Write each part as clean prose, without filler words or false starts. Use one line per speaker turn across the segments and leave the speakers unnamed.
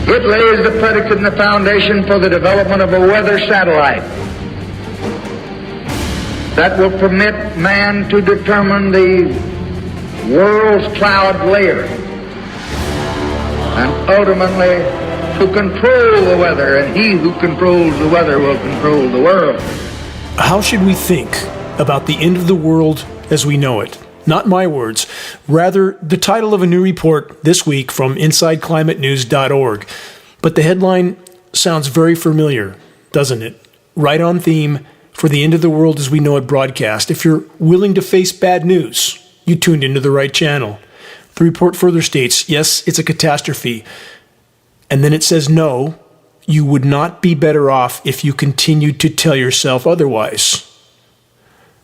It lays the predicate and the foundation for the development of a weather satellite that will permit man to determine the world's cloud layer and ultimately to control the weather, and he who controls the weather will control the world.
How should we think about the end of the world as we know it? Not my words, rather the title of a new report this week from InsideClimateNews.org. But the headline sounds very familiar, doesn't it? Right on theme for the end of the world as we know it broadcast. If you're willing to face bad news, you tuned into the right channel. The report further states, yes, it's a catastrophe. And then it says, no, you would not be better off if you continued to tell yourself otherwise.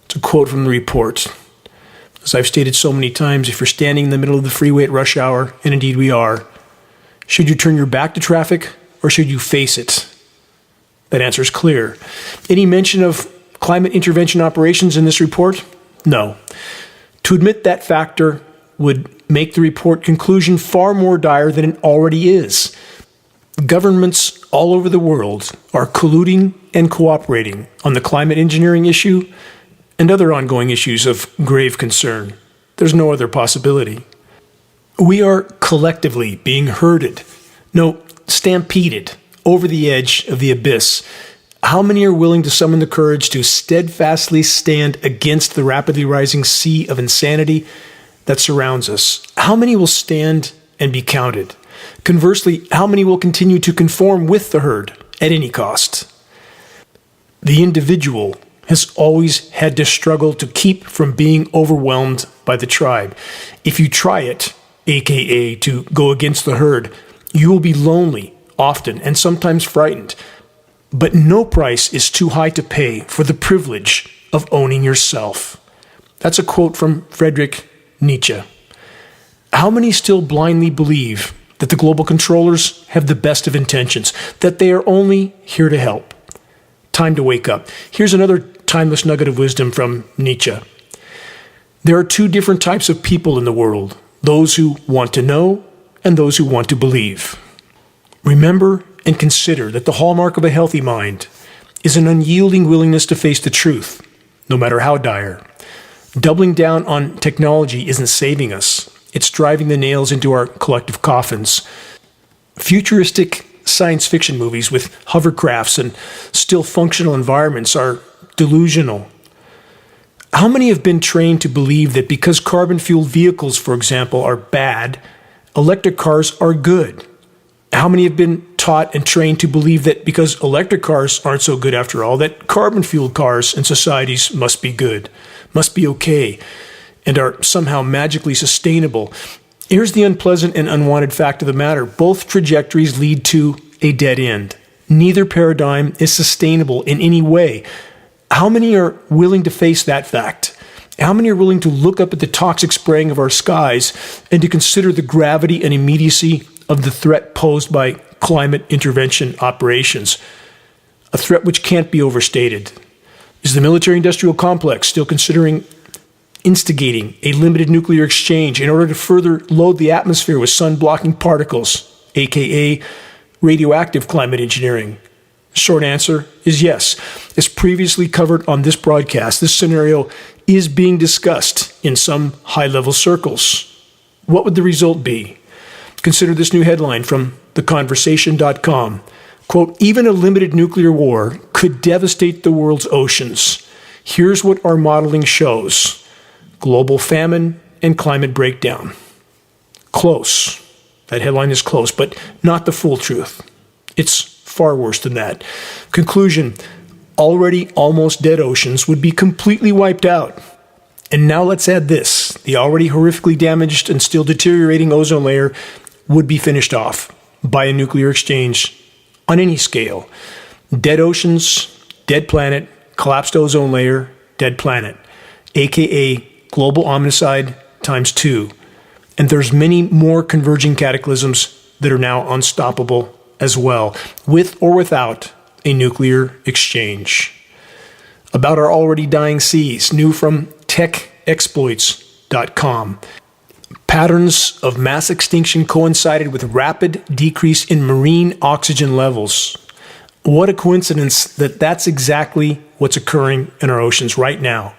It's a quote from the report. As I've stated so many times, if you're standing in the middle of the freeway at rush hour, and indeed we are, should you turn your back to traffic or should you face it? That answer is clear. Any mention of climate intervention operations in this report? No. To admit that factor would make the report conclusion far more dire than it already is. Governments all over the world are colluding and cooperating on the climate engineering issue and other ongoing issues of grave concern. There's no other possibility. We are collectively being herded, stampeded over the edge of the abyss. How many are willing to summon the courage to steadfastly stand against the rapidly rising sea of insanity that surrounds us? How many will stand and be counted? Conversely, how many will continue to conform with the herd at any cost? The individual has always had to struggle to keep from being overwhelmed by the tribe. If you try it, aka to go against the herd, you will be lonely, often, and sometimes frightened. But no price is too high to pay for the privilege of owning yourself. That's a quote from Friedrich Nietzsche. How many still blindly believe that the global controllers have the best of intentions, that they are only here to help? Time to wake up. Here's another timeless nugget of wisdom from Nietzsche. There are two different types of people in the world, those who want to know and those who want to believe. Remember and consider that the hallmark of a healthy mind is an unyielding willingness to face the truth, no matter how dire. Doubling down on technology isn't saving us. It's driving the nails into our collective coffins. Futuristic science fiction movies with hovercrafts and still functional environments are delusional. How many have been trained to believe that because carbon-fueled vehicles, for example, are bad, electric cars are good? How many have been taught and trained to believe that because electric cars aren't so good after all, that carbon-fueled cars and societies must be good, must be okay, and are somehow magically sustainable? Here's the unpleasant and unwanted fact of the matter. Both trajectories lead to a dead end. Neither paradigm is sustainable in any way. How many are willing to face that fact? How many are willing to look up at the toxic spraying of our skies and to consider the gravity and immediacy of the threat posed by climate intervention operations? A threat which can't be overstated. Is the military-industrial complex still considering instigating a limited nuclear exchange in order to further load the atmosphere with sun-blocking particles, aka radioactive climate engineering? Short answer is yes. As previously covered on this broadcast, this scenario is being discussed in some high-level circles. What would the result be? Consider this new headline from theconversation.com. Quote, even a limited nuclear war could devastate the world's oceans. Here's what our modeling shows. Global famine and climate breakdown. Close. That headline is close, but not the full truth. It's far worse than that. Conclusion, already almost dead oceans would be completely wiped out. And now let's add this. The already horrifically damaged and still deteriorating ozone layer would be finished off by a nuclear exchange on any scale. Dead oceans, dead planet, collapsed ozone layer, dead planet, aka global omnicide times 2. And there's many more converging cataclysms that are now unstoppable as well, with or without a nuclear exchange. About our already dying seas, new from techexploits.com. Patterns of mass extinction coincided with rapid decrease in marine oxygen levels. What a coincidence that that's exactly what's occurring in our oceans right now.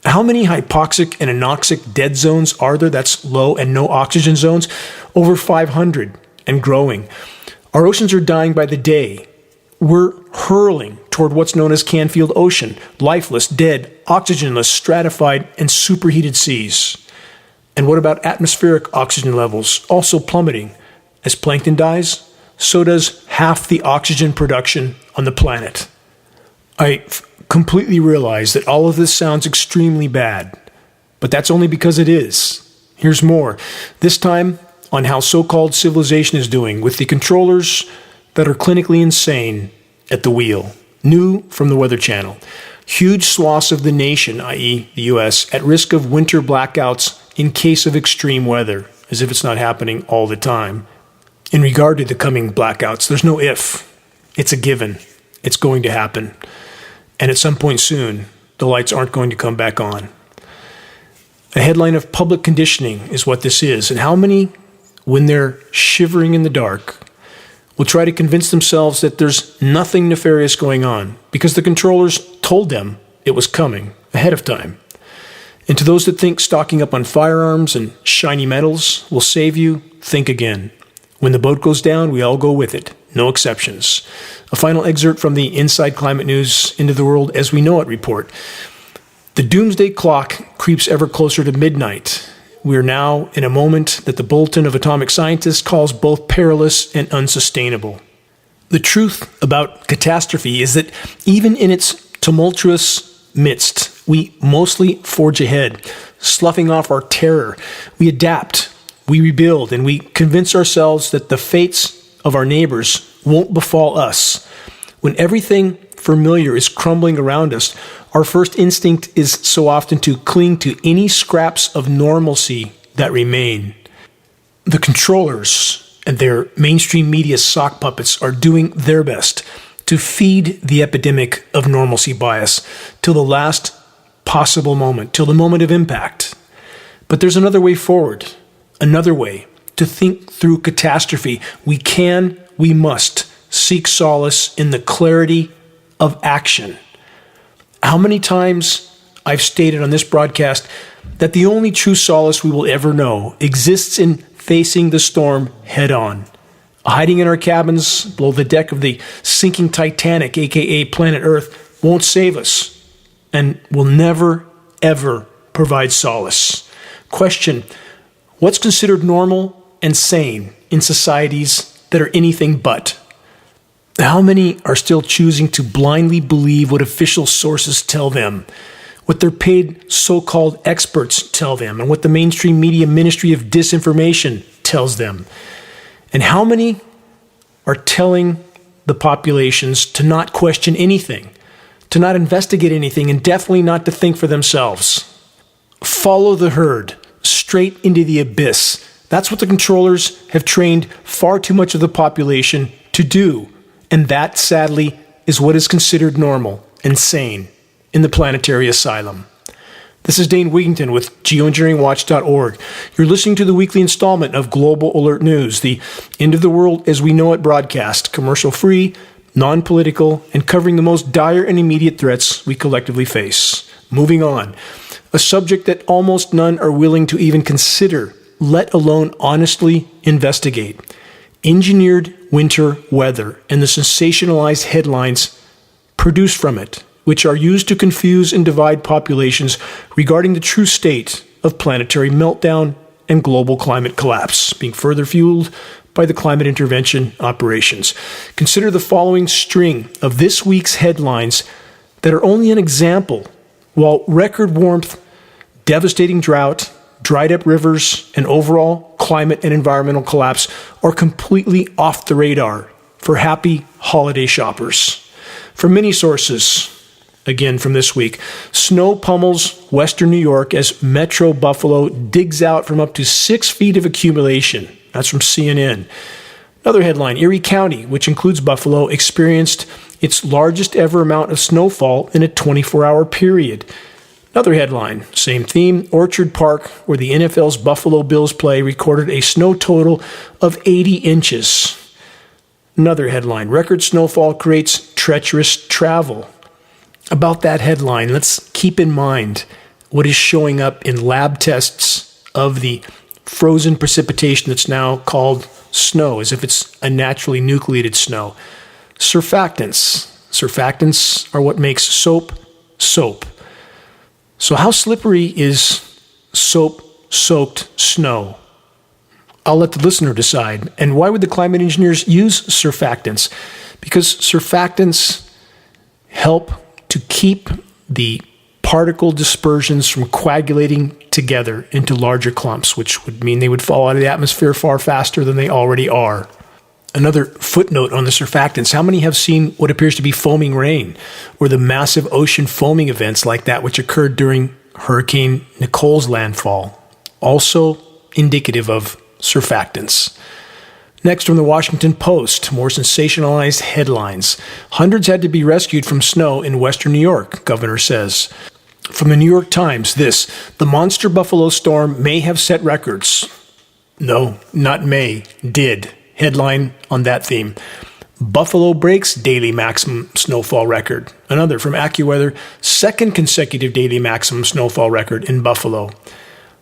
How many hypoxic and anoxic dead zones are there? That's low and no oxygen zones. Over 500 and growing. Our oceans are dying by the day. We're hurling toward what's known as Canfield Ocean, lifeless, dead, oxygenless, stratified, and superheated seas. And what about atmospheric oxygen levels? Also plummeting. As plankton dies, so does half the oxygen production on the planet. I completely realize that all of this sounds extremely bad, but that's only because it is. Here's more. This time on how so-called civilization is doing with the controllers that are clinically insane at the wheel. New from the Weather Channel. Huge swaths of the nation, i.e. the U.S., at risk of winter blackouts in case of extreme weather, as if it's not happening all the time. In regard to the coming blackouts, there's no if. It's a given. It's going to happen. And at some point soon, the lights aren't going to come back on. A headline of public conditioning is what this is. And how many, when they're shivering in the dark, will try to convince themselves that there's nothing nefarious going on because the controllers told them it was coming ahead of time. And to those that think stocking up on firearms and shiny metals will save you, think again. When the boat goes down, we all go with it. No exceptions. A final excerpt from the Inside Climate News Into the World as We Know It report. The doomsday clock creeps ever closer to midnight. We are now in a moment that the Bulletin of Atomic Scientists calls both perilous and unsustainable. The truth about catastrophe is that even in its tumultuous midst, we mostly forge ahead, sloughing off our terror. We adapt, we rebuild, and we convince ourselves that the fates of our neighbors won't befall us. When everything familiar is crumbling around us, our first instinct is so often to cling to any scraps of normalcy that remain. The controllers and their mainstream media sock puppets are doing their best to feed the epidemic of normalcy bias till the last possible moment, till the moment of impact. But there's another way forward, another way to think through catastrophe. We must seek solace in the clarity of action. How many times I've stated on this broadcast that the only true solace we will ever know exists in facing the storm head on. Hiding in our cabins below the deck of the sinking Titanic, aka planet Earth, won't save us and will never, ever provide solace. Question: what's considered normal and sane in societies that are anything but? How many are still choosing to blindly believe what official sources tell them, what their paid so-called experts tell them, and what the mainstream media ministry of disinformation tells them? And how many are telling the populations to not question anything, to not investigate anything, and definitely not to think for themselves? Follow the herd straight into the abyss. That's what the controllers have trained far too much of the population to do. And that, sadly, is what is considered normal and sane in the planetary asylum. This is Dane Wigington with Geoengineeringwatch.org. You're listening to the weekly installment of Global Alert News, the End of the World as We Know It broadcast, commercial-free, non-political, and covering the most dire and immediate threats we collectively face. Moving on, a subject that almost none are willing to even consider, let alone honestly investigate. Engineered winter weather and the sensationalized headlines produced from it, which are used to confuse and divide populations regarding the true state of planetary meltdown and global climate collapse, being further fueled by the climate intervention operations. Consider the following string of this week's headlines that are only an example. While record warmth, devastating drought, dried up rivers, and overall climate and environmental collapse are completely off the radar for happy holiday shoppers. From many sources, again from this week, snow pummels western New York as Metro Buffalo digs out from up to 6 feet of accumulation. That's from CNN. Another headline, Erie County, which includes Buffalo, experienced its largest ever amount of snowfall in a 24-hour period. Another headline, same theme, Orchard Park, where the NFL's Buffalo Bills play, recorded a snow total of 80 inches. Another headline, record snowfall creates treacherous travel. About that headline, let's keep in mind what is showing up in lab tests of the frozen precipitation that's now called snow, as if it's a naturally nucleated snow. Surfactants. Surfactants are what makes soap soap. So how slippery is soap-soaked snow? I'll let the listener decide. And why would the climate engineers use surfactants? Because surfactants help to keep the particle dispersions from coagulating together into larger clumps, which would mean they would fall out of the atmosphere far faster than they already are. Another footnote on the surfactants, how many have seen what appears to be foaming rain, or the massive ocean foaming events like that which occurred during Hurricane Nicole's landfall? Also indicative of surfactants. Next, from the Washington Post, more sensationalized headlines. Hundreds had to be rescued from snow in western New York, governor says. From the New York Times, this, the monster Buffalo storm may have set records. No, not may, did. Headline on that theme. Buffalo breaks daily maximum snowfall record. Another from AccuWeather, second consecutive daily maximum snowfall record in Buffalo.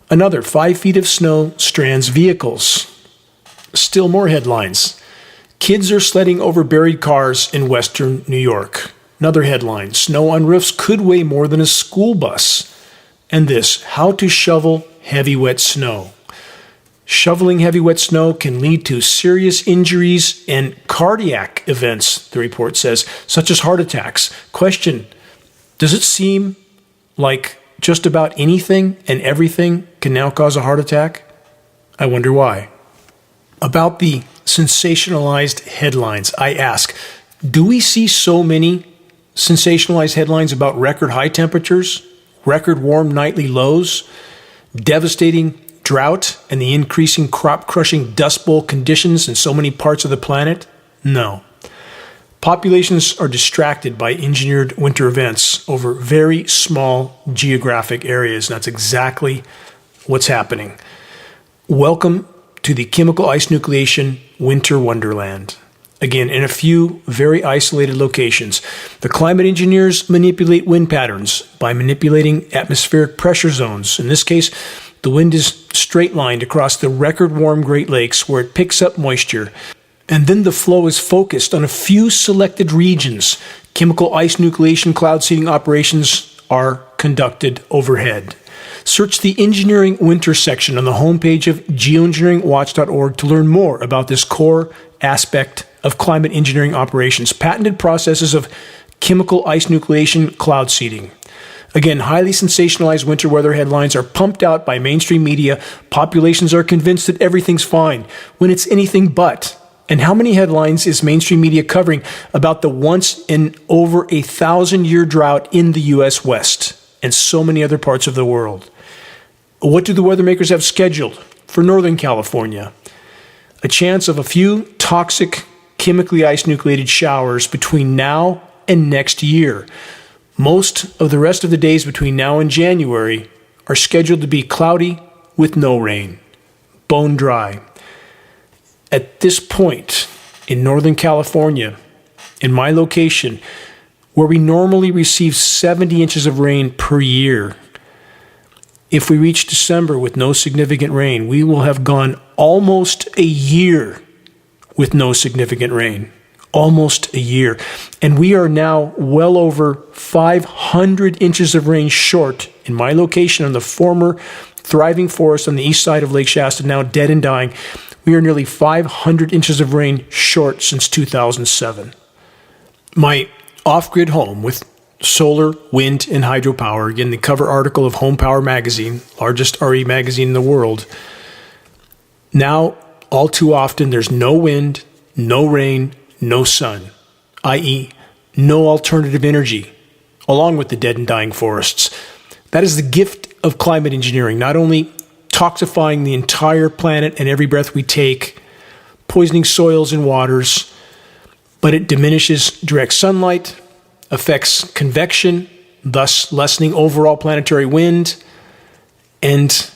Another, 5 feet of snow strands vehicles. Still more headlines. Kids are sledding over buried cars in western New York. Another headline, snow on roofs could weigh more than a school bus. And this, how to shovel heavy wet snow. Shoveling heavy wet snow can lead to serious injuries and cardiac events, the report says, such as heart attacks. Question, does it seem like just about anything and everything can now cause a heart attack? I wonder why. About the sensationalized headlines, I ask, do we see so many sensationalized headlines about record high temperatures, record warm nightly lows, devastating drought, and the increasing crop-crushing dust bowl conditions in so many parts of the planet? No. Populations are distracted by engineered winter events over very small geographic areas. And that's exactly what's happening. Welcome to the chemical ice nucleation winter wonderland. Again, in a few very isolated locations. The climate engineers manipulate wind patterns by manipulating atmospheric pressure zones. In this case, the wind is straight-lined across the record-warm Great Lakes where it picks up moisture. And then the flow is focused on a few selected regions. Chemical ice nucleation cloud seeding operations are conducted overhead. Search the Engineering Winter section on the homepage of geoengineeringwatch.org to learn more about this core aspect of climate engineering operations, patented processes of chemical ice nucleation cloud seeding. Again, highly sensationalized winter weather headlines are pumped out by mainstream media. Populations are convinced that everything's fine when it's anything but. And how many headlines is mainstream media covering about the once in over 1,000-year drought in the U.S. West and so many other parts of the world? What do the weather makers have scheduled for Northern California? A chance of a few toxic, chemically ice nucleated showers between now and next year. Most of the rest of the days between now and January are scheduled to be cloudy with no rain, bone dry. At this point in Northern California, in my location, where we normally receive 70 inches of rain per year, if we reach December with no significant rain, we will have gone almost a year with no significant rain. Almost a year. And we are now well over 500 inches of rain short in my location on the former thriving forest on the east side of Lake Shasta, now dead and dying. We are nearly 500 inches of rain short since 2007. My off-grid home with solar, wind, and hydropower, again, the cover article of Home Power Magazine, largest RE magazine in the world. Now, all too often, there's no wind, no rain, no sun, i.e., no alternative energy, along with the dead and dying forests. That is the gift of climate engineering, not only toxifying the entire planet and every breath we take, poisoning soils and waters, but it diminishes direct sunlight, affects convection, thus lessening overall planetary wind and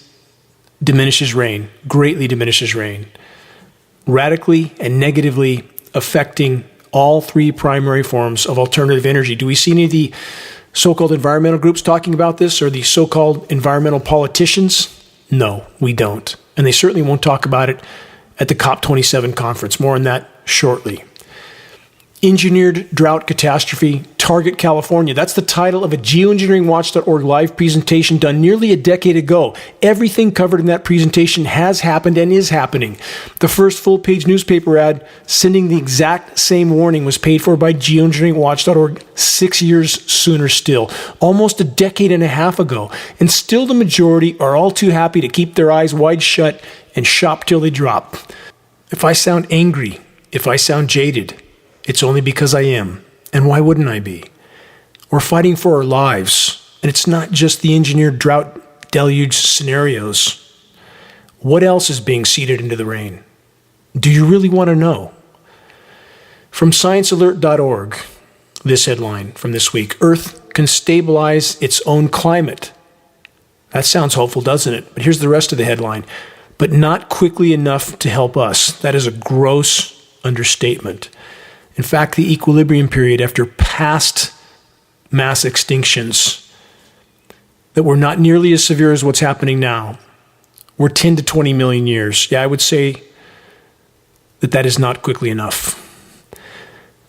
diminishes rain, greatly diminishes rain, radically and negatively affecting all three primary forms of alternative energy. Do we see any of the so-called environmental groups talking about this, or the so-called environmental politicians? No, we don't. And they certainly won't talk about it at the COP27 conference. More on that shortly. Engineered drought catastrophe, target California. That's the title of a geoengineeringwatch.org live presentation done nearly a decade ago. Everything covered in that presentation has happened and is happening. The first full-page newspaper ad sending the exact same warning was paid for by geoengineeringwatch.org 6 years sooner still, almost a decade and a half ago. And still the majority are all too happy to keep their eyes wide shut and shop till they drop. If I sound angry, if I sound jaded, it's only because I am. And why wouldn't I be? We're fighting for our lives. And it's not just the engineered drought deluge scenarios. What else is being seeded into the rain? Do you really want to know? From sciencealert.org, this headline from this week: Earth can stabilize its own climate. That sounds hopeful, doesn't it? But here's the rest of the headline: but not quickly enough to help us. That is a gross understatement. In fact, the equilibrium period after past mass extinctions that were not nearly as severe as what's happening now were 10 to 20 million years. Yeah, I would say that is not quickly enough.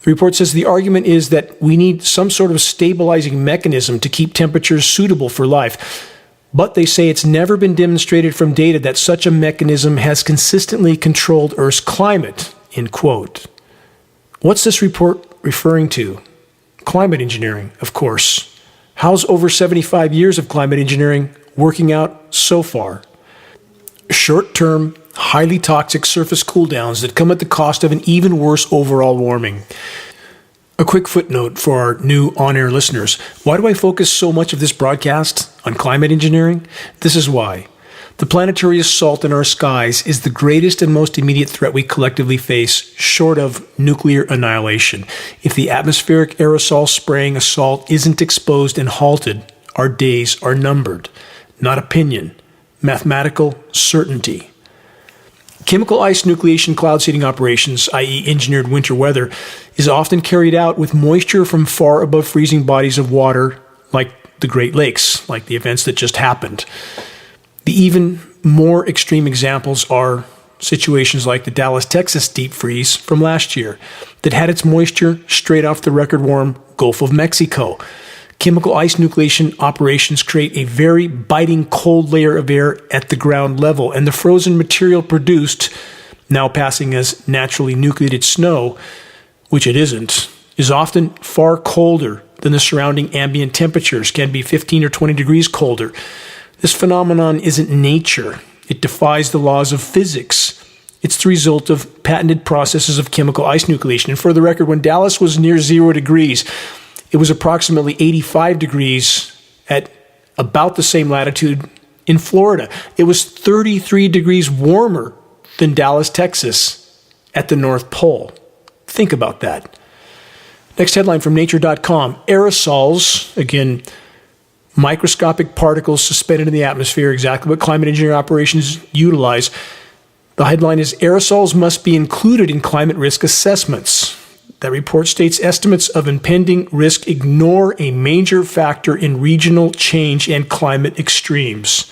The report says the argument is that we need some sort of stabilizing mechanism to keep temperatures suitable for life. But they say it's never been demonstrated from data that such a mechanism has consistently controlled Earth's climate, end quote. What's this report referring to? Climate engineering, of course. How's over 75 years of climate engineering working out so far? Short-term, highly toxic surface cooldowns that come at the cost of an even worse overall warming. A quick footnote for our new on-air listeners. Why do I focus so much of this broadcast on climate engineering? This is why. The planetary assault in our skies is the greatest and most immediate threat we collectively face, short of nuclear annihilation. If the atmospheric aerosol spraying assault isn't exposed and halted, our days are numbered. Not opinion. Mathematical certainty. Chemical ice nucleation cloud seeding operations, i.e. engineered winter weather, is often carried out with moisture from far above freezing bodies of water, like the Great Lakes, like the events that just happened. The even more extreme examples are situations like the Dallas, Texas deep freeze from last year that had its moisture straight off the record warm Gulf of Mexico. Chemical ice nucleation operations create a very biting cold layer of air at the ground level, and the frozen material produced, now passing as naturally nucleated snow, which it isn't, is often far colder than the surrounding ambient temperatures, can be 15 or 20 degrees colder. This phenomenon isn't nature. It defies the laws of physics. It's the result of patented processes of chemical ice nucleation. And for the record, when Dallas was near 0 degrees, it was approximately 85 degrees at about the same latitude in Florida. It was 33 degrees warmer than Dallas, Texas at the North Pole. Think about that. Next headline from nature.com. Aerosols, again, microscopic particles suspended in the atmosphere, exactly what climate engineering operations utilize. The headline is, aerosols must be included in climate risk assessments. That report states estimates of impending risk ignore a major factor in regional change and climate extremes.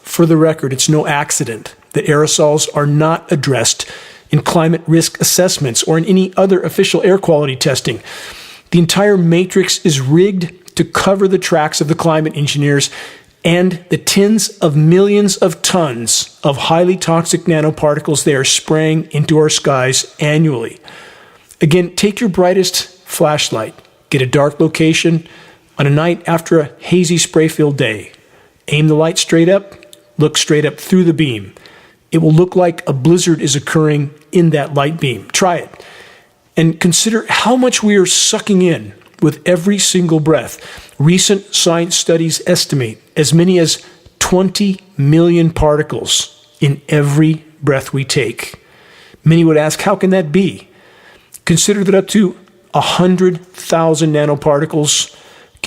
For the record, it's no accident that aerosols are not addressed in climate risk assessments or in any other official air quality testing. The entire matrix is rigged to cover the tracks of the climate engineers and the tens of millions of tons of highly toxic nanoparticles they are spraying into our skies annually. Again, take your brightest flashlight, get a dark location on a night after a hazy spray-filled day. Aim the light straight up, look straight up through the beam. It will look like a blizzard is occurring in that light beam. Try it. And consider how much we are sucking in with every single breath. Recent science studies estimate as many as 20 million particles in every breath we take. Many would ask, how can that be? Consider that up to 100,000 nanoparticles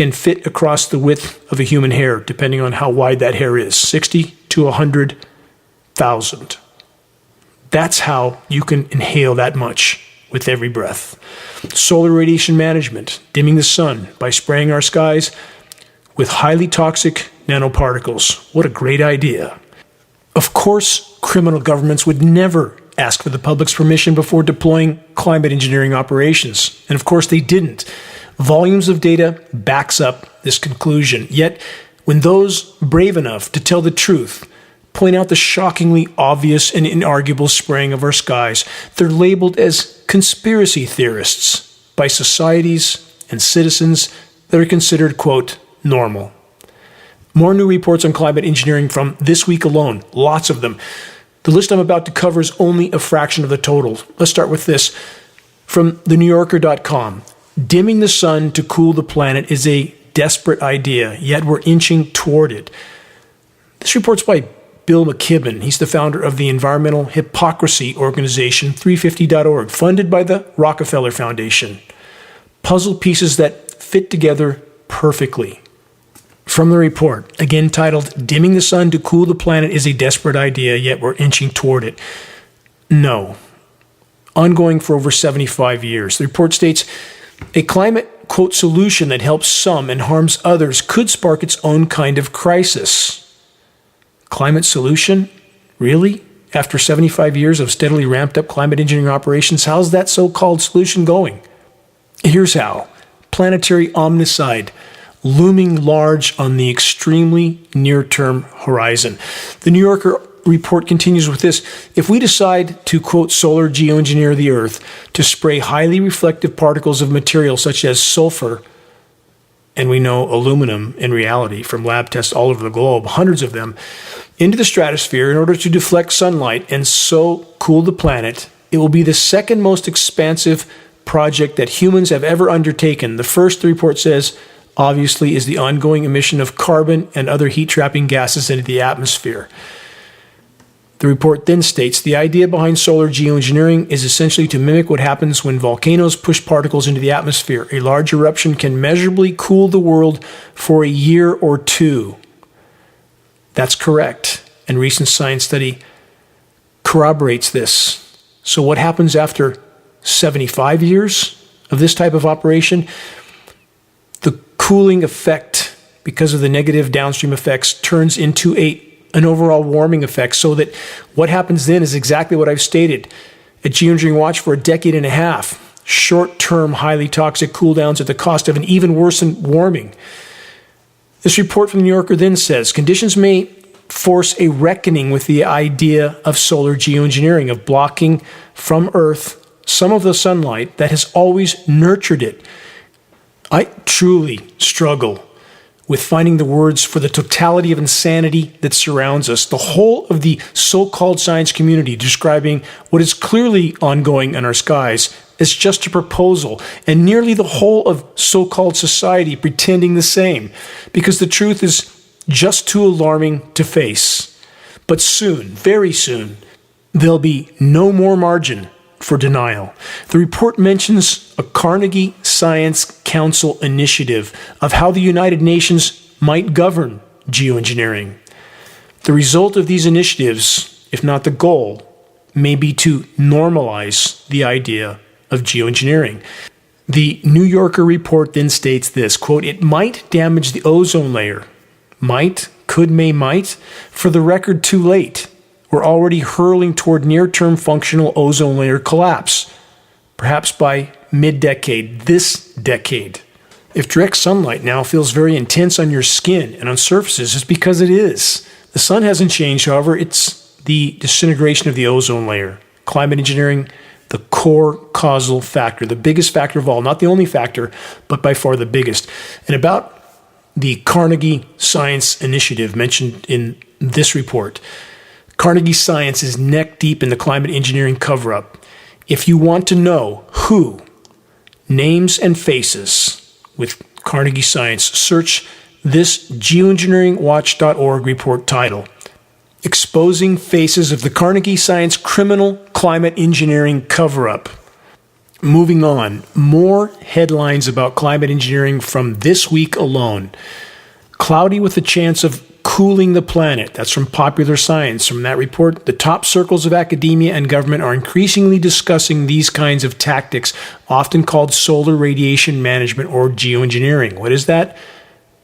can fit across the width of a human hair, depending on how wide that hair is, 60 to 100,000. That's how you can inhale that much with every breath. Solar radiation management, dimming the sun by spraying our skies with highly toxic nanoparticles. What a great idea. Of course, criminal governments would never ask for the public's permission before deploying climate engineering operations. And of course they didn't. Volumes of data backs up this conclusion. Yet, when those brave enough to tell the truth point out the shockingly obvious and inarguable spraying of our skies, they're labeled as conspiracy theorists by societies and citizens that are considered, quote, normal. More new reports on climate engineering from this week alone, lots of them. The list I'm about to cover is only a fraction of the total. Let's start with this. From thenewyorker.com, dimming the sun to cool the planet is a desperate idea, yet we're inching toward it. This report's by Bill McKibben. He's the founder of the environmental hypocrisy organization 350.org, funded by the Rockefeller Foundation. Puzzle pieces that fit together perfectly. From the report, again titled, Dimming the Sun to Cool the Planet is a Desperate Idea, Yet We're Inching Toward It. No. Ongoing for over 75 years. The report states, a climate, quote, solution that helps some and harms others could spark its own kind of crisis. Climate solution? Really? After 75 years of steadily ramped up climate engineering operations, how's that so-called solution going? Here's how. Planetary omnicide, looming large on the extremely near-term horizon. The New Yorker report continues with this. If we decide to, quote, solar geoengineer the Earth to spray highly reflective particles of material such as sulfur, and we know aluminum in reality from lab tests all over the globe, hundreds of them, into the stratosphere in order to deflect sunlight and so cool the planet, it will be the second most expansive project that humans have ever undertaken. The first, the report says, obviously, is the ongoing emission of carbon and other heat-trapping gases into the atmosphere. The report then states, the idea behind solar geoengineering is essentially to mimic what happens when volcanoes push particles into the atmosphere. A large eruption can measurably cool the world for a year or two. That's correct, and recent science study corroborates this. So what happens after 75 years of this type of operation? The cooling effect, because of the negative downstream effects, turns into an overall warming effect, so that what happens then is exactly what I've stated. At Geoengineering Watch for a decade and a half, short-term, highly toxic cooldowns at the cost of an even worsened warming. This report from the New Yorker then says, conditions may force a reckoning with the idea of solar geoengineering, of blocking from Earth some of the sunlight that has always nurtured it. I truly struggle with finding the words for the totality of insanity that surrounds us. The whole of the so-called science community describing what is clearly ongoing in our skies as just a proposal, and nearly the whole of so-called society pretending the same, because the truth is just too alarming to face. But soon, very soon, there'll be no more margin for denial. The report mentions a Carnegie Science Council initiative of how the United Nations might govern geoengineering. The result of these initiatives, if not the goal, may be to normalize the idea of geoengineering. The New Yorker report then states this, quote, it might damage the ozone layer. Might, could, may, might. For the record, too late. We're already hurling toward near-term functional ozone layer collapse, perhaps by mid-decade, this decade. If direct sunlight now feels very intense on your skin and on surfaces, it's because it is. The sun hasn't changed, however, it's the disintegration of the ozone layer. Climate engineering, the core causal factor, the biggest factor of all, not the only factor, but by far the biggest. And about the Carnegie Science Initiative mentioned in this report, Carnegie Science is neck deep in the climate engineering cover-up. If you want to know who, names and faces with Carnegie Science, search this geoengineeringwatch.org report title, Exposing Faces of the Carnegie Science Criminal Climate Engineering Cover-Up. Moving on, more headlines about climate engineering from this week alone. Cloudy with the chance of cooling the planet. That's from Popular Science. From that report, the top circles of academia and government are increasingly discussing these kinds of tactics, often called solar radiation management or geoengineering. What is that?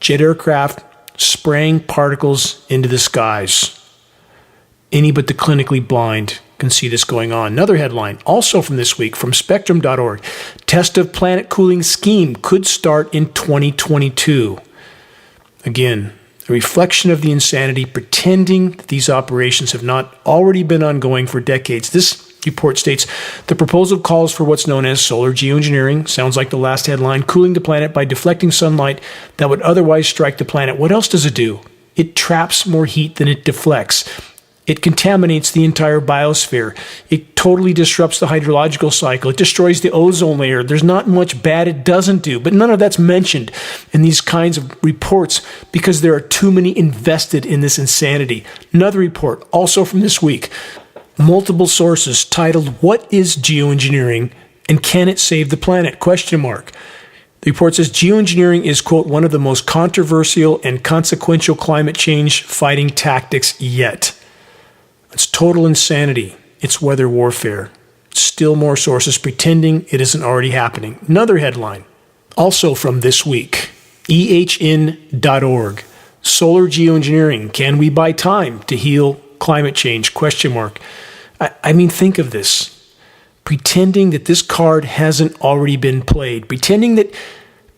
Jet aircraft spraying particles into the skies. Any but the clinically blind can see this going on. Another headline, also from this week, from spectrum.org. Test of planet cooling scheme could start in 2022. Again, a reflection of the insanity, pretending that these operations have not already been ongoing for decades. This report states, the proposal calls for what's known as solar geoengineering. Sounds like the last headline, cooling the planet by deflecting sunlight that would otherwise strike the planet. What else does it do? It traps more heat than it deflects. It contaminates the entire biosphere. It totally disrupts the hydrological cycle. It destroys the ozone layer. There's not much bad it doesn't do, but none of that's mentioned in these kinds of reports because there are too many invested in this insanity. Another report, also from this week, multiple sources titled, What is Geoengineering and Can It Save the Planet? The report says geoengineering is, quote, one of the most controversial and consequential climate change fighting tactics yet. It's total insanity. It's weather warfare. Still more sources pretending it isn't already happening. Another headline, also from this week, ehn.org. Solar geoengineering. Can we buy time to heal climate change? I mean, think of this. Pretending that this card hasn't already been played. Pretending that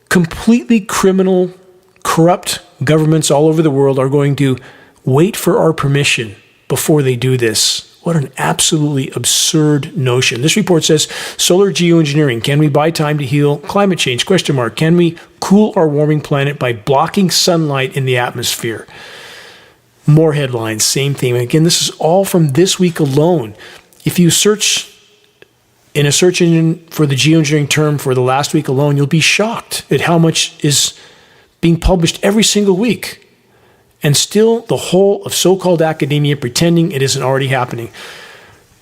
completely criminal, corrupt governments all over the world are going to wait for our permission before they do this. What an absolutely absurd notion. This report says, solar geoengineering. Can we buy time to heal climate change? Can we cool our warming planet by blocking sunlight in the atmosphere? More headlines, same theme. And again, this is all from this week alone. If you search in a search engine for the geoengineering term for the last week alone, you'll be shocked at how much is being published every single week. And still, the whole of so-called academia pretending it isn't already happening.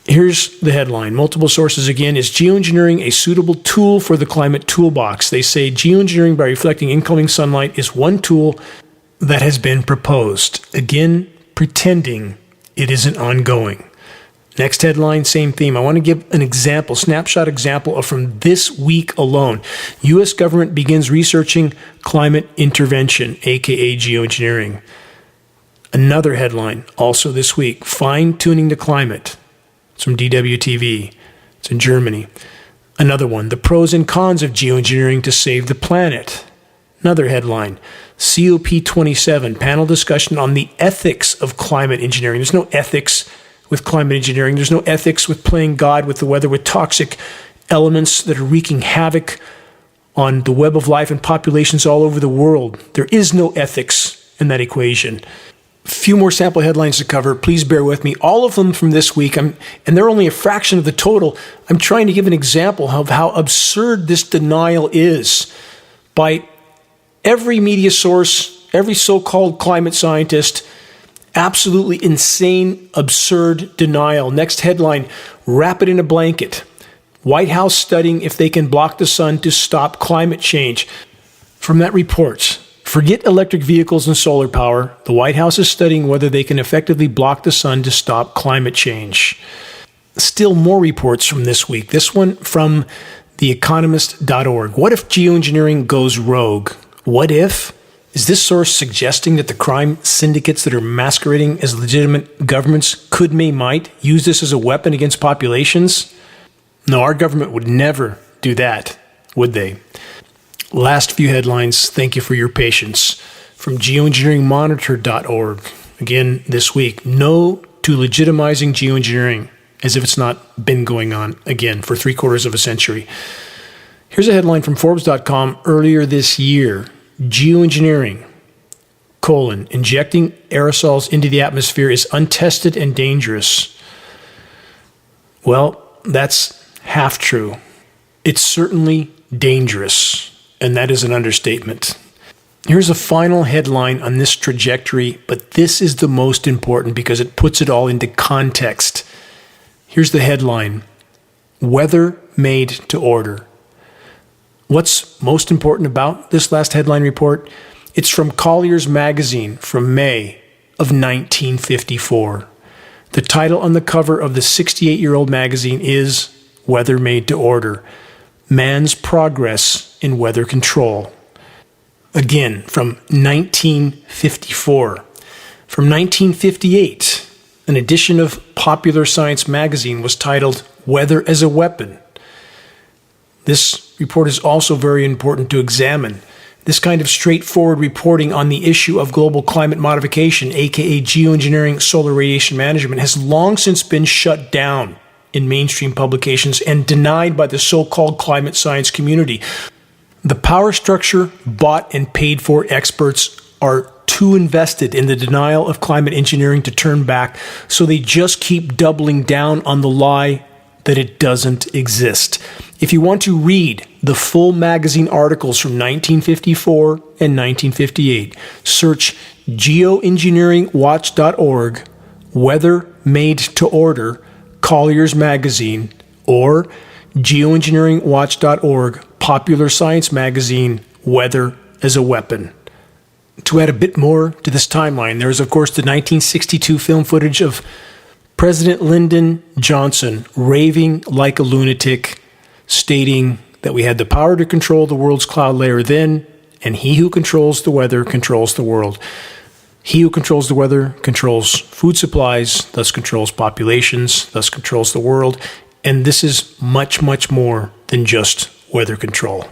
Here's the headline. Multiple sources again. Is geoengineering a suitable tool for the climate toolbox? They say geoengineering by reflecting incoming sunlight is one tool that has been proposed. Again, pretending it isn't ongoing. Next headline, same theme. I want to give an example, snapshot example of from this week alone. U.S. government begins researching climate intervention, aka geoengineering. Another headline, also this week, fine-tuning the climate. It's from DWTV. It's in Germany. Another one, the pros and cons of geoengineering to save the planet. Another headline, COP27, panel discussion on the ethics of climate engineering. There's no ethics with climate engineering. There's no ethics with playing God with the weather, with toxic elements that are wreaking havoc on the web of life and populations all over the world. There is no ethics in that equation. Few more sample headlines to cover. Please bear with me. All of them from this week, and they're only a fraction of the total. I'm trying to give an example of how absurd this denial is by every media source, every so-called climate scientist. Absolutely insane, absurd denial. Next headline, wrap it in a blanket. White House studying if they can block the sun to stop climate change. From that report, forget electric vehicles and solar power. The White House is studying whether they can effectively block the sun to stop climate change. Still more reports from this week. This one from theeconomist.org. What if geoengineering goes rogue? What if? Is this source suggesting that the crime syndicates that are masquerading as legitimate governments might use this as a weapon against populations? No, our government would never do that, would they? Last few headlines, thank you for your patience. From geoengineeringmonitor.org, again this week, no to legitimizing geoengineering, as if it's not been going on, again, for 3/4 of a century. Here's a headline from Forbes.com earlier this year. Geoengineering, injecting aerosols into the atmosphere is untested and dangerous. Well, that's half true. It's certainly dangerous, and that is an understatement. Here's a final headline on this trajectory, but this is the most important because it puts it all into context. Here's the headline. Weather made to order. What's most important about this last headline report? It's from Collier's magazine from May of 1954. The title on the cover of the 68-year-old magazine is Weather Made to Order: Man's Progress in Weather Control. Again, from 1954. From 1958, an edition of Popular Science magazine was titled Weather as a Weapon. This report is also very important to examine. This kind of straightforward reporting on the issue of global climate modification, aka geoengineering, solar radiation management, has long since been shut down in mainstream publications and denied by the so-called climate science community. The power structure bought and paid for experts are too invested in the denial of climate engineering to turn back, so they just keep doubling down on the lie that it doesn't exist. If you want to read the full magazine articles from 1954 and 1958, search geoengineeringwatch.org, Weather Made to Order, Collier's Magazine, or geoengineeringwatch.org, Popular Science Magazine, Weather as a Weapon. To add a bit more to this timeline, there is, of course, the 1962 film footage of President Lyndon Johnson raving like a lunatic, stating that we had the power to control the world's cloud layer then, and he who controls the weather controls the world. He who controls the weather controls food supplies, thus controls populations, thus controls the world. And this is much, much more than just weather control.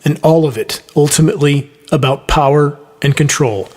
And all of it, ultimately, about power and control.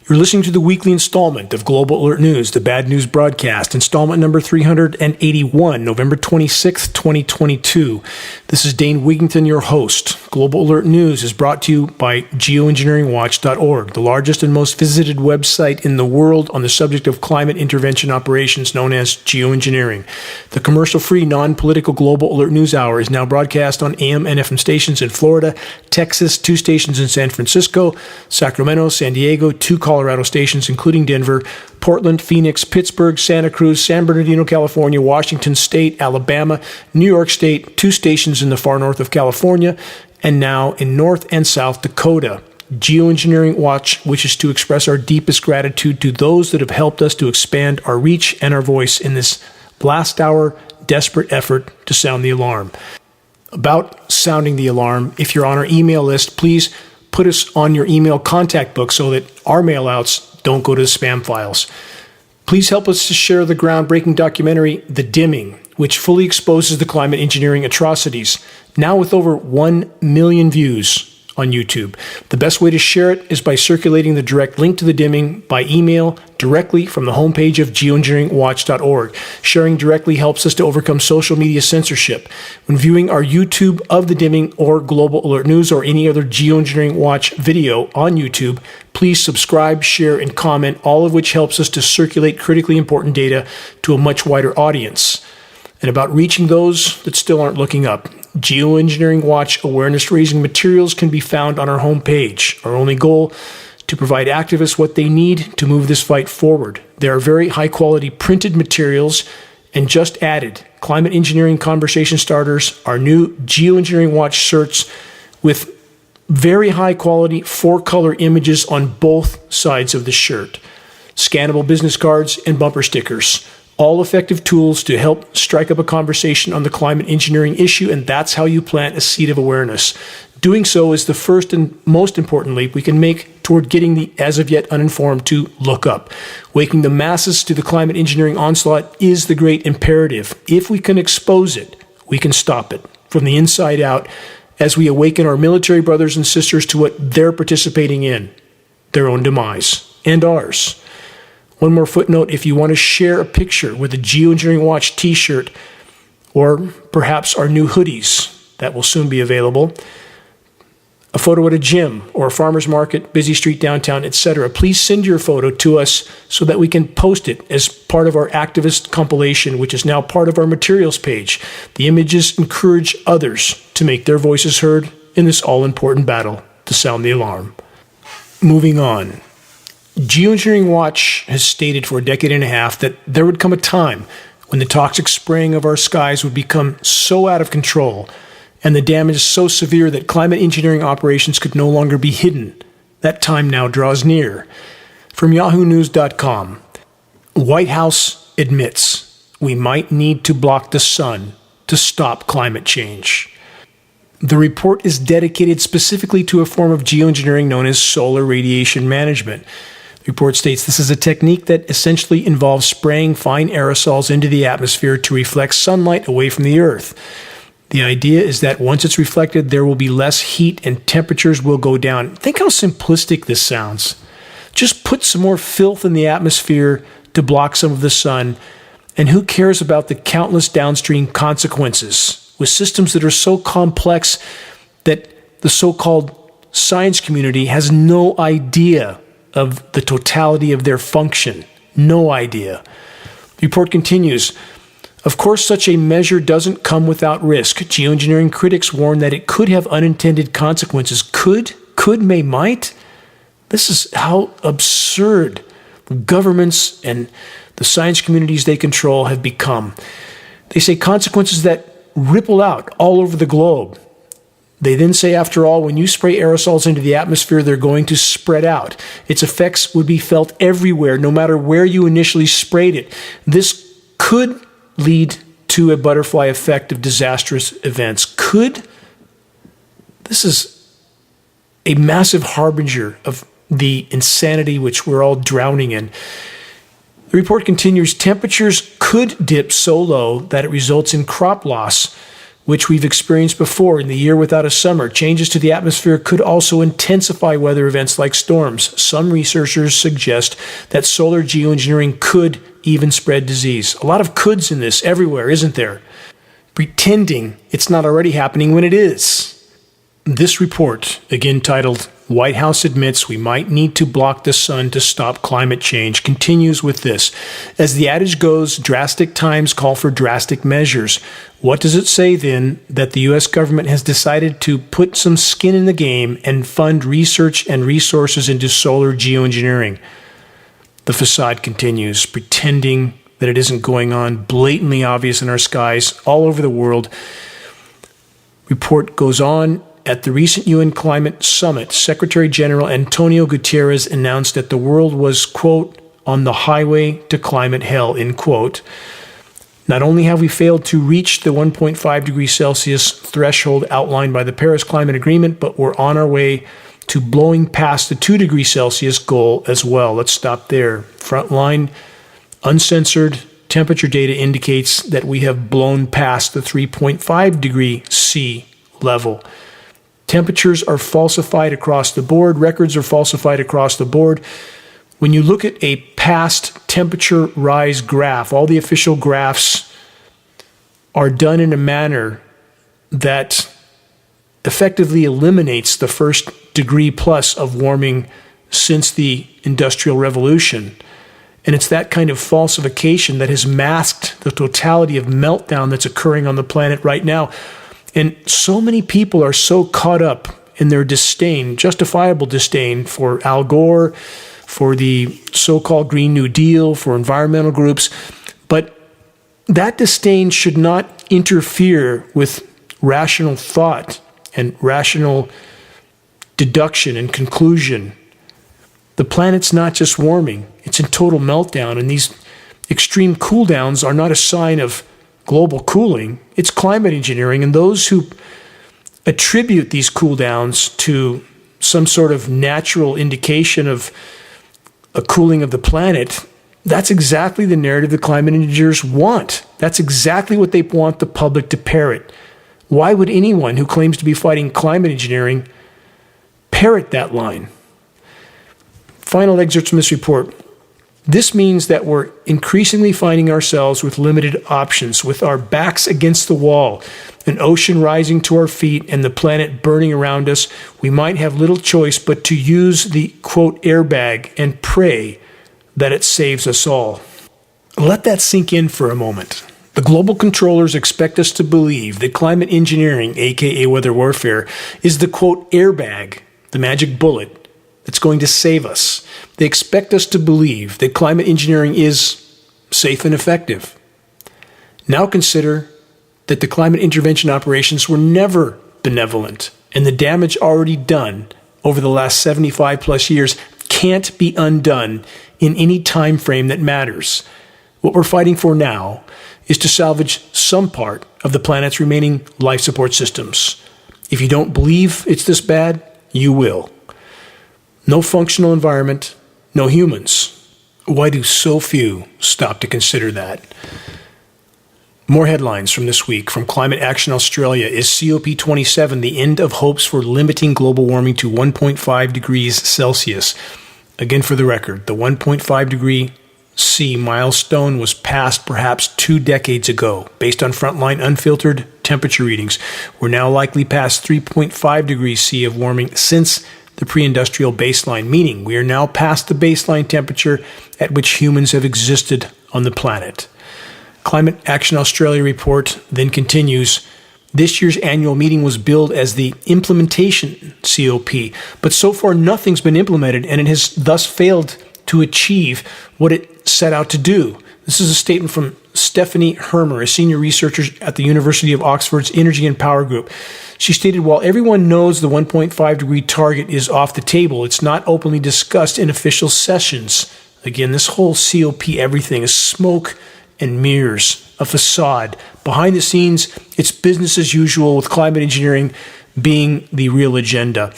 You're listening to the weekly installment of Global Alert News, the Bad News Broadcast, installment number 381, November 26th, 2022. This is Dane Wigington, your host. Global Alert News is brought to you by geoengineeringwatch.org, the largest and most visited website in the world on the subject of climate intervention operations, known as geoengineering. The commercial-free, non-political Global Alert News Hour is now broadcast on AM and FM stations in Florida, Texas, 2 stations in San Francisco, Sacramento, San Diego, 2 Colorado stations, including Denver, Portland, Phoenix, Pittsburgh, Santa Cruz, San Bernardino, California, Washington State, Alabama, New York State, 2 stations in the far north of California, and now in North and South Dakota. Geoengineering Watch wishes to express our deepest gratitude to those that have helped us to expand our reach and our voice in this last hour desperate effort to sound the alarm. About sounding the alarm, if you're on our email list, please put us on your email contact book so that our mailouts don't go to the spam files. Please help us to share the groundbreaking documentary, The Dimming, which fully exposes the climate engineering atrocities, now with over 1 million views on YouTube. The best way to share it is by circulating the direct link to The Dimming by email directly from the homepage of geoengineeringwatch.org. Sharing directly helps us to overcome social media censorship. When viewing our YouTube of The Dimming or Global Alert News or any other Geoengineering Watch video on YouTube, please subscribe, share, and comment, all of which helps us to circulate critically important data to a much wider audience. And about reaching those that still aren't looking up, Geoengineering Watch awareness-raising materials can be found on our homepage. Our only goal, to provide activists what they need to move this fight forward. There are very high-quality printed materials, and just added, Climate Engineering Conversation Starters, our new Geoengineering Watch shirts with very high-quality 4-color images on both sides of the shirt, scannable business cards, and bumper stickers. All effective tools to help strike up a conversation on the climate engineering issue, and that's how you plant a seed of awareness. Doing so is the first and most important leap we can make toward getting the as of yet uninformed to look up. Waking the masses to the climate engineering onslaught is the great imperative. If we can expose it, we can stop it from the inside out as we awaken our military brothers and sisters to what they're participating in, their own demise and ours. One more footnote, if you want to share a picture with a Geoengineering Watch t-shirt, or perhaps our new hoodies that will soon be available, a photo at a gym or a farmer's market, busy street downtown, etc., please send your photo to us so that we can post it as part of our activist compilation, which is now part of our materials page. The images encourage others to make their voices heard in this all-important battle to sound the alarm. Moving on. Geoengineering Watch has stated for a decade and a half that there would come a time when the toxic spraying of our skies would become so out of control and the damage so severe that climate engineering operations could no longer be hidden. That time now draws near. From yahoonews.com, White House admits we might need to block the sun to stop climate change. The report is dedicated specifically to a form of geoengineering known as solar radiation management. The report states this is a technique that essentially involves spraying fine aerosols into the atmosphere to reflect sunlight away from the Earth. The idea is that once it's reflected, there will be less heat and temperatures will go down. Think how simplistic this sounds. Just put some more filth in the atmosphere to block some of the sun, and who cares about the countless downstream consequences with systems that are so complex that the so-called science community has no idea of the totality of their function. No idea. The report continues, of course, such a measure doesn't come without risk. Geoengineering critics warn that it could have unintended consequences. Could, may, might? This is how absurd governments and the science communities they control have become. They say consequences that ripple out all over the globe. They then say, after all, when you spray aerosols into the atmosphere, they're going to spread out. Its effects would be felt everywhere, no matter where you initially sprayed it. This could lead to a butterfly effect of disastrous events. This is a massive harbinger of the insanity which we're all drowning in. The report continues, temperatures could dip so low that it results in crop loss, which we've experienced before in the year without a summer. Changes to the atmosphere could also intensify weather events like storms. Some researchers suggest that solar geoengineering could even spread disease. A lot of coulds in this everywhere, isn't there? Pretending it's not already happening when it is. This report, again titled, White House Admits We Might Need to Block the Sun to Stop Climate Change, continues with this. As the adage goes, drastic times call for drastic measures. What does it say then that the U.S. government has decided to put some skin in the game and fund research and resources into solar geoengineering? The facade continues, pretending that it isn't going on, blatantly obvious in our skies all over the world. Report goes on. At the recent UN Climate Summit, Secretary General Antonio Guterres announced that the world was, quote, on the highway to climate hell, end quote. Not only have we failed to reach the 1.5 degrees Celsius threshold outlined by the Paris Climate Agreement, but we're on our way to blowing past the 2 degrees Celsius goal as well. Let's stop there. Frontline, uncensored temperature data indicates that we have blown past the 3.5 degree C level. Temperatures are falsified across the board. Records are falsified across the board. When you look at a past temperature rise graph, all the official graphs are done in a manner that effectively eliminates the first degree plus of warming since the Industrial Revolution. And it's that kind of falsification that has masked the totality of meltdown that's occurring on the planet right now. And so many people are so caught up in their disdain, justifiable disdain for Al Gore, for the so-called Green New Deal, for environmental groups. But that disdain should not interfere with rational thought and rational deduction and conclusion. The planet's not just warming, it's in total meltdown. And these extreme cool downs are not a sign of global cooling, it's climate engineering, and those who attribute these cool downs to some sort of natural indication of a cooling of the planet, that's exactly the narrative the climate engineers want. That's exactly what they want the public to parrot. Why would anyone who claims to be fighting climate engineering parrot that line? Final excerpts from this report. This means that we're increasingly finding ourselves with limited options, with our backs against the wall, an ocean rising to our feet, and the planet burning around us. We might have little choice but to use the, quote, airbag and pray that it saves us all. Let that sink in for a moment. The global controllers expect us to believe that climate engineering, aka weather warfare, is the, quote, airbag, the magic bullet, that's going to save us. They expect us to believe that climate engineering is safe and effective. Now consider that the climate intervention operations were never benevolent, and the damage already done over the last 75 plus years can't be undone in any time frame that matters. What we're fighting for now is to salvage some part of the planet's remaining life support systems. If you don't believe it's this bad, you will. No functional environment, no humans. Why do so few stop to consider that? More headlines from this week from Climate Action Australia. Is COP27 the end of hopes for limiting global warming to 1.5 degrees Celsius? Again, for the record, the 1.5 degree C milestone was passed perhaps 2 decades ago. Based on frontline unfiltered temperature readings, we're now likely past 3.5 degrees C of warming since the pre-industrial baseline, meaning we are now past the baseline temperature at which humans have existed on the planet. Climate Action Australia report then continues, this year's annual meeting was billed as the implementation COP, but so far nothing's been implemented, and it has thus failed to achieve what it set out to do. This is a statement from Stephanie Hermer, a senior researcher at the University of Oxford's Energy and Power Group. She stated, while everyone knows the 1.5 degree target is off the table, it's not openly discussed in official sessions. Again, this whole COP everything is smoke and mirrors, a facade. Behind the scenes, it's business as usual, with climate engineering being the real agenda.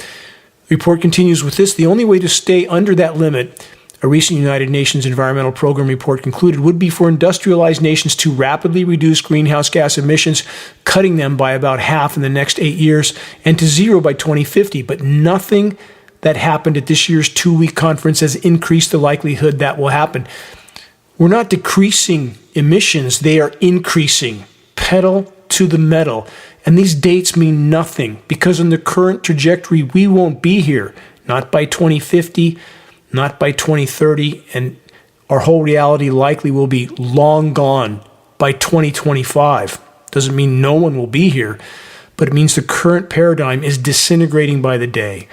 The report continues with this: the only way to stay under that limit, a recent United Nations Environmental Program report concluded, would be for industrialized nations to rapidly reduce greenhouse gas emissions, cutting them by about half in the next 8 years, and to zero by 2050. But nothing that happened at this year's 2-week conference has increased the likelihood that will happen. We're not decreasing emissions, they are increasing. Pedal to the metal. And these dates mean nothing, because on the current trajectory, we won't be here. Not by 2050, not by 2030, and our whole reality likely will be long gone by 2025. Doesn't mean no one will be here, but it means the current paradigm is disintegrating by the day.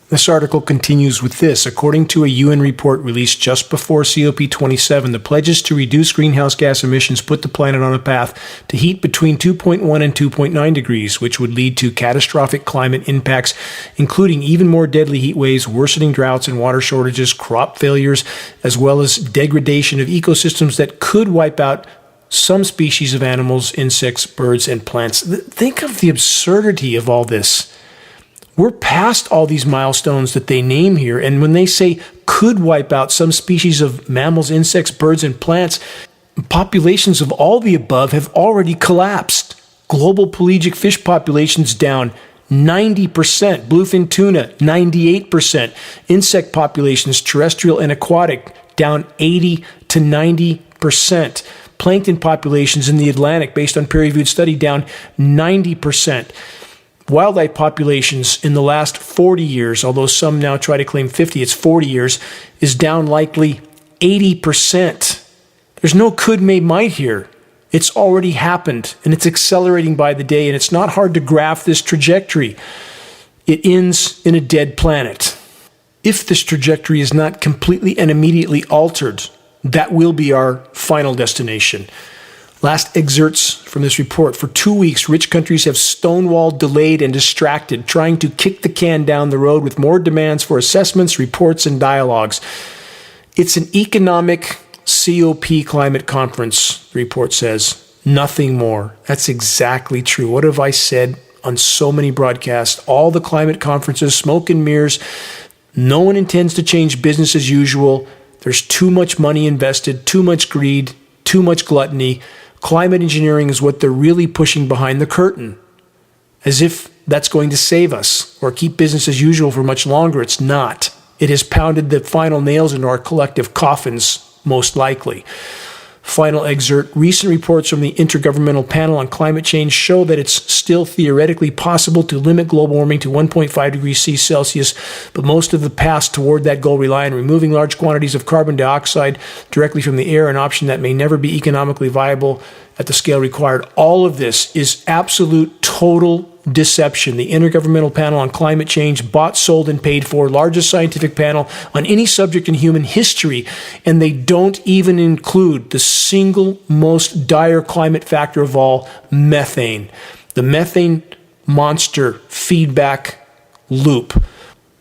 This article continues with this. According to a UN report released just before COP27, the pledges to reduce greenhouse gas emissions put the planet on a path to heat between 2.1 and 2.9 degrees, which would lead to catastrophic climate impacts, including even more deadly heat waves, worsening droughts and water shortages, crop failures, as well as degradation of ecosystems that could wipe out some species of animals, insects, birds, and plants. Think of the absurdity of all this. We're past all these milestones that they name here, and when they say could wipe out some species of mammals, insects, birds, and plants, populations of all the above have already collapsed. Global pelagic fish populations down 90%, bluefin tuna 98%, insect populations, terrestrial and aquatic, down 80 to 90%. Plankton populations in the Atlantic, based on peer-reviewed study, down 90%. Wildlife populations in the last 40 years, although some now try to claim 50, it's 40 years, is down likely 80%. There's no could, may, might here. It's already happened, and it's accelerating by the day, and it's not hard to graph this trajectory. It ends in a dead planet. If this trajectory is not completely and immediately altered, that will be our final destination. Last excerpts from this report. For 2 weeks, rich countries have stonewalled, delayed, and distracted, trying to kick the can down the road with more demands for assessments, reports, and dialogues. It's an economic COP climate conference, the report says. Nothing more. That's exactly true. What have I said on so many broadcasts? All the climate conferences, smoke and mirrors. No one intends to change business as usual. There's too much money invested, too much greed, too much gluttony. Climate engineering is what they're really pushing behind the curtain, as if that's going to save us or keep business as usual for much longer. It's not. It has pounded the final nails into our collective coffins, most likely. Final excerpt. Recent reports from the Intergovernmental Panel on Climate Change show that it's still theoretically possible to limit global warming to 1.5 degrees Celsius, but most of the paths toward that goal rely on removing large quantities of carbon dioxide directly from the air, an option that may never be economically viable at the scale required. All of this is absolute, total deception. The Intergovernmental Panel on Climate Change, bought, sold, and paid for, largest scientific panel on any subject in human history, and they don't even include the single most dire climate factor of all, methane. The methane monster feedback loop.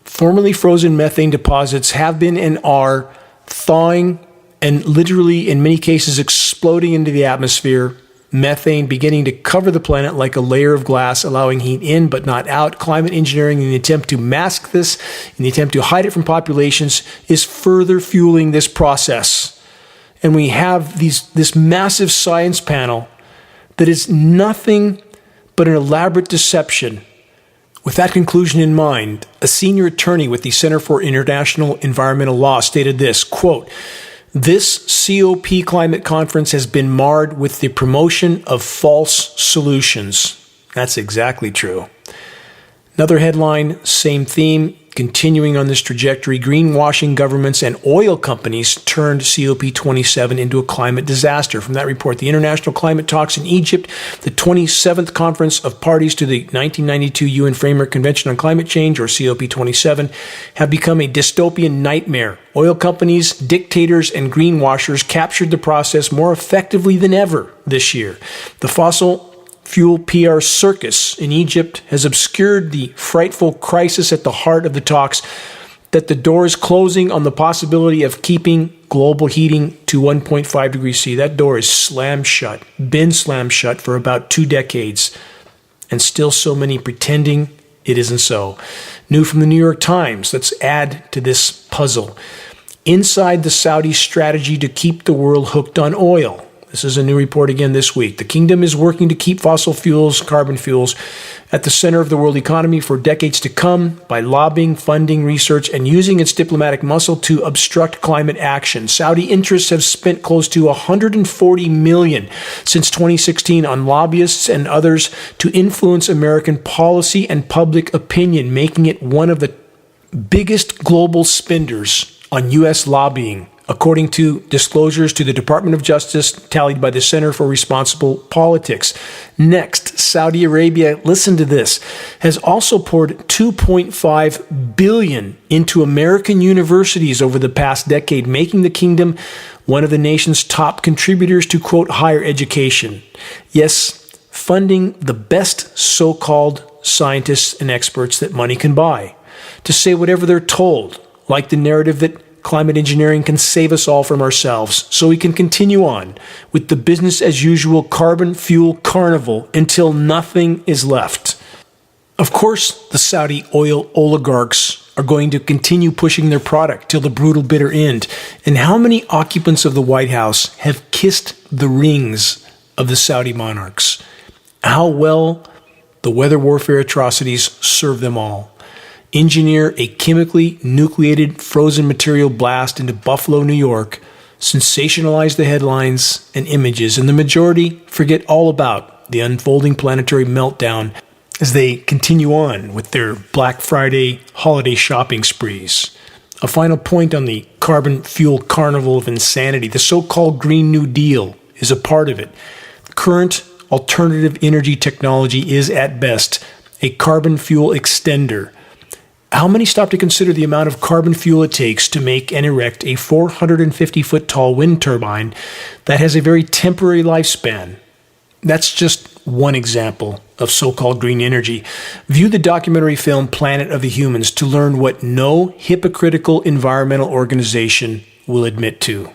Formerly frozen methane deposits have been and are thawing and literally, in many cases, exploding into the atmosphere. Methane beginning to cover the planet like a layer of glass, allowing heat in but not out. Climate engineering, in the attempt to mask this, in the attempt to hide it from populations, is further fueling this process. And we have this massive science panel that is nothing but an elaborate deception. With that conclusion in mind, a senior attorney with the Center for International Environmental Law stated this, quote, "This COP climate conference has been marred with the promotion of false solutions." That's exactly true. Another headline, same theme, continuing on this trajectory. Greenwashing governments and oil companies turned COP27 into a climate disaster. From that report, the international climate talks in Egypt, the 27th conference of parties to the 1992 UN Framework Convention on Climate Change, or COP27, have become a dystopian nightmare. Oil companies, dictators, and greenwashers captured the process more effectively than ever this year. The fossil fuel PR circus in Egypt has obscured the frightful crisis at the heart of the talks, that the door is closing on the possibility of keeping global heating to 1.5 degrees C. That door is slammed shut, been slammed shut for about 2 decades, and still so many pretending it isn't so. New from the New York Times, let's add to this puzzle. Inside the Saudi strategy to keep the world hooked on oil. This is a new report again this week. The kingdom is working to keep fossil fuels, carbon fuels, at the center of the world economy for decades to come by lobbying, funding, research, and using its diplomatic muscle to obstruct climate action. Saudi interests have spent close to $140 million since 2016 on lobbyists and others to influence American policy and public opinion, making it one of the biggest global spenders on U.S. lobbying, according to disclosures to the Department of Justice tallied by the Center for Responsible Politics. Next, Saudi Arabia, listen to this, has also poured $2.5 billion into American universities over the past decade, making the kingdom one of the nation's top contributors to, quote, higher education. Yes, funding the best so-called scientists and experts that money can buy, to say whatever they're told, like the narrative that climate engineering can save us all from ourselves, so we can continue on with the business as usual carbon fuel carnival until nothing is left. Of course, the Saudi oil oligarchs are going to continue pushing their product till the brutal bitter end. And how many occupants of the White House have kissed the rings of the Saudi monarchs? How well the weather warfare atrocities serve them all. Engineer a chemically nucleated frozen material blast into Buffalo, New York, sensationalize the headlines and images, and the majority forget all about the unfolding planetary meltdown as they continue on with their Black Friday holiday shopping sprees. A final point on the carbon fuel carnival of insanity. The so-called Green New Deal is a part of it. Current alternative energy technology is, at best, a carbon fuel extender. How many stop to consider the amount of carbon fuel it takes to make and erect a 450-foot tall wind turbine that has a very temporary lifespan? That's just one example of so-called green energy. View the documentary film Planet of the Humans to learn what no hypocritical environmental organization will admit to.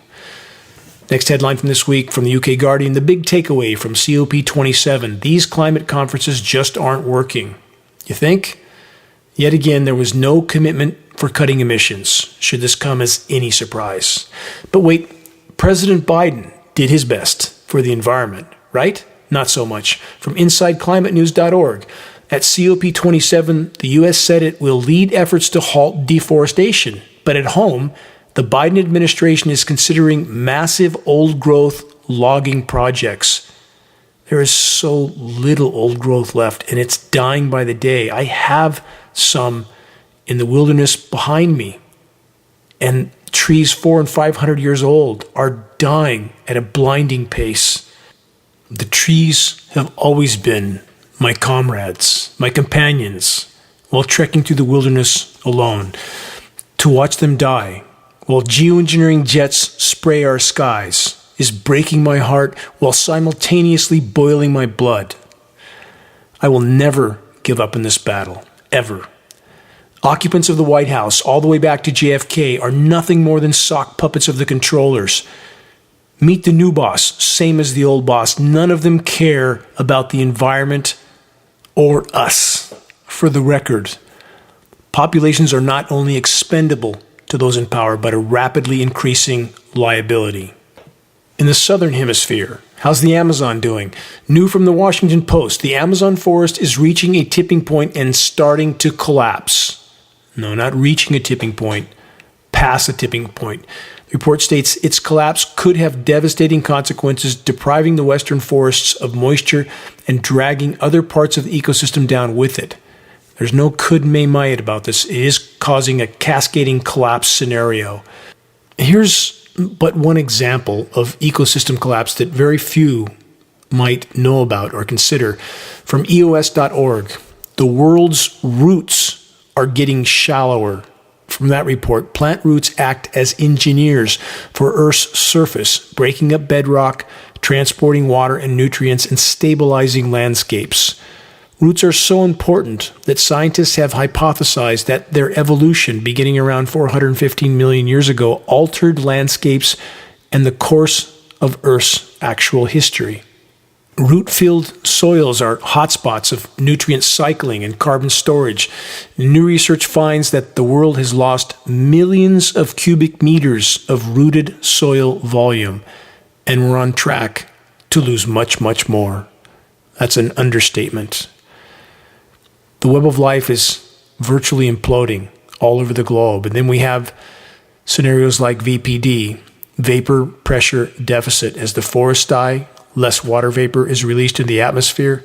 Next headline from this week from the UK Guardian, the big takeaway from COP27. These climate conferences just aren't working. You think? Yet again, there was no commitment for cutting emissions, should this come as any surprise. But wait, President Biden did his best for the environment, right? Not so much. From InsideClimateNews.org, at COP27, the U.S. said it will lead efforts to halt deforestation. But at home, the Biden administration is considering massive old-growth logging projects. There is so little old growth left, and it's dying by the day. I have some in the wilderness behind me, and trees 400 and 500 years old are dying at a blinding pace. The trees have always been my comrades, my companions, while trekking through the wilderness alone, to watch them die, while geoengineering jets spray our skies, is breaking my heart while simultaneously boiling my blood. I will never give up in this battle, ever. Occupants of the White House, all the way back to JFK, are nothing more than sock puppets of the controllers. Meet the new boss, same as the old boss. None of them care about the environment or us. For the record, populations are not only expendable to those in power, but a rapidly increasing liability. In the southern hemisphere, how's the Amazon doing? New from the Washington Post, the Amazon forest is reaching a tipping point and starting to collapse. No, not reaching a tipping point, past a tipping point. The report states its collapse could have devastating consequences, depriving the western forests of moisture and dragging other parts of the ecosystem down with it. There's no could may might about this. It is causing a cascading collapse scenario. Here's but one example of ecosystem collapse that very few might know about or consider. From EOS.org, the world's roots are getting shallower. From that report, plant roots act as engineers for Earth's surface, breaking up bedrock, transporting water and nutrients, and stabilizing landscapes. Roots are so important that scientists have hypothesized that their evolution, beginning around 415 million years ago, altered landscapes and the course of Earth's actual history. Root-filled soils are hotspots of nutrient cycling and carbon storage. New research finds that the world has lost millions of cubic meters of rooted soil volume, and we're on track to lose much, much more. That's an understatement. The web of life is virtually imploding all over the globe. And then we have scenarios like VPD, vapor pressure deficit. As the forests die, less water vapor is released into the atmosphere.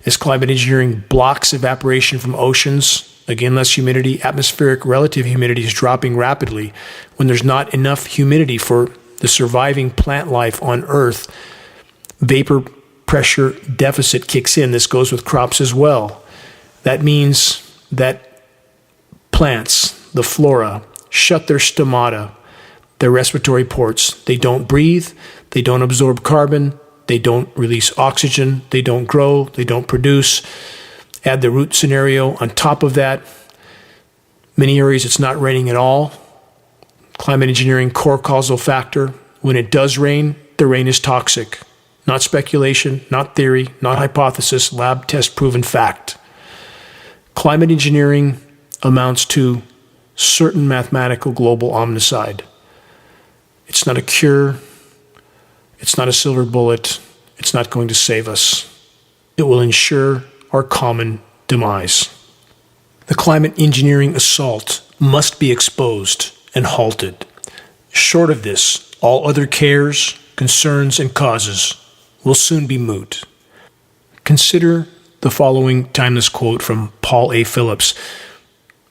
As climate engineering blocks evaporation from oceans, again, less humidity, atmospheric relative humidity is dropping rapidly. When there's not enough humidity for the surviving plant life on Earth, vapor pressure deficit kicks in. This goes with crops as well. That means that plants, the flora, shut their stomata, their respiratory ports. They don't breathe, they don't absorb carbon, they don't release oxygen, they don't grow, they don't produce. Add the root scenario on top of that. Many areas it's not raining at all. Climate engineering core causal factor. When it does rain, the rain is toxic. Not speculation, not theory, not hypothesis, lab test proven fact. Climate engineering amounts to certain mathematical global omnicide. It's not a cure. It's not a silver bullet. It's not going to save us. It will ensure our common demise. The climate engineering assault must be exposed and halted. Short of this, all other cares, concerns, and causes will soon be moot. Consider the following timeless quote from Paul A. Phillips.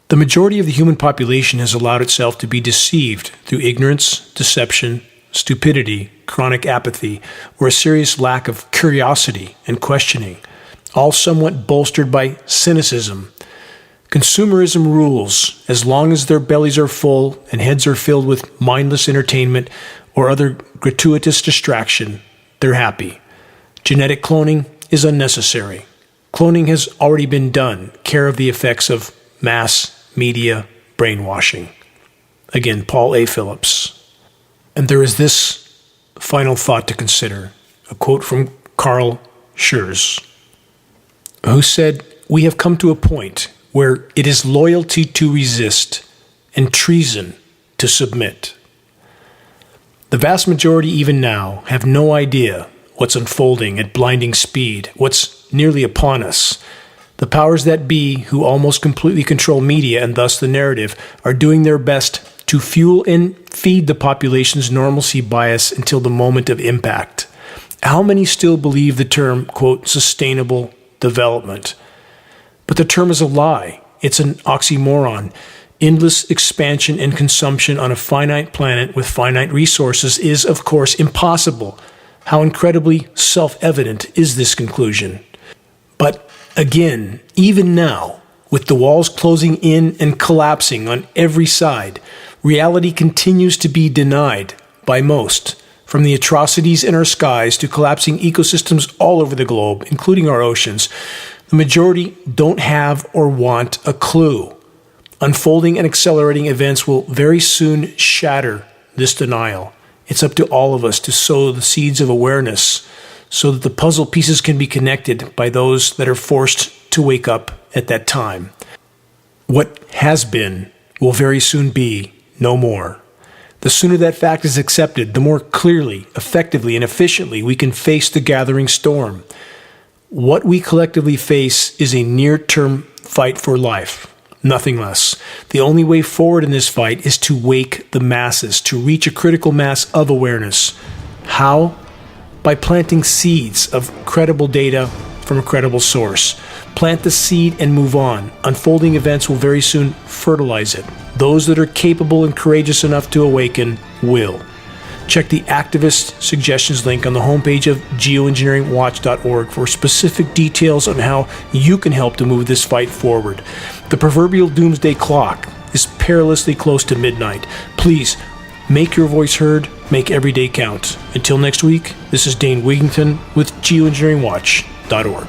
The majority of the human population has allowed itself to be deceived through ignorance, deception, stupidity, chronic apathy, or a serious lack of curiosity and questioning, all somewhat bolstered by cynicism. Consumerism rules. As long as their bellies are full and heads are filled with mindless entertainment or other gratuitous distraction, they're happy. Genetic cloning is unnecessary. Cloning has already been done, care of the effects of mass media brainwashing. Again, Paul A. Phillips. And there is this final thought to consider, a quote from Carl Schurz, who said, "We have come to a point where it is loyalty to resist and treason to submit. The vast majority, even now, have no idea what's unfolding at blinding speed, what's nearly upon us. The powers that be, who almost completely control media and thus the narrative, are doing their best to fuel and feed the population's normalcy bias until the moment of impact. How many still believe the term, quote, sustainable development? But the term is a lie. It's an oxymoron. Endless expansion and consumption on a finite planet with finite resources is, of course, impossible. How incredibly self-evident is this conclusion? But Again, even now, with the walls closing in and collapsing on every side, reality continues to be denied by most, from the atrocities in our skies to collapsing ecosystems all over the globe, including our oceans. The majority don't have or want a clue. Unfolding and accelerating events will very soon shatter this denial. It's up to all of us to sow the seeds of awareness so that the puzzle pieces can be connected by those that are forced to wake up at that time. What has been will very soon be no more. The sooner that fact is accepted, the more clearly, effectively, and efficiently we can face the gathering storm. What we collectively face is a near-term fight for life. Nothing less. The only way forward in this fight is to wake the masses, to reach a critical mass of awareness. How? By planting seeds of credible data from a credible source. Plant the seed and move on. Unfolding events will very soon fertilize it. Those that are capable and courageous enough to awaken will. Check the activist suggestions link on the homepage of geoengineeringwatch.org for specific details on how you can help to move this fight forward. The proverbial doomsday clock is perilously close to midnight. Please, make your voice heard, make every day count. Until next week, this is Dane Wigington with geoengineeringwatch.org.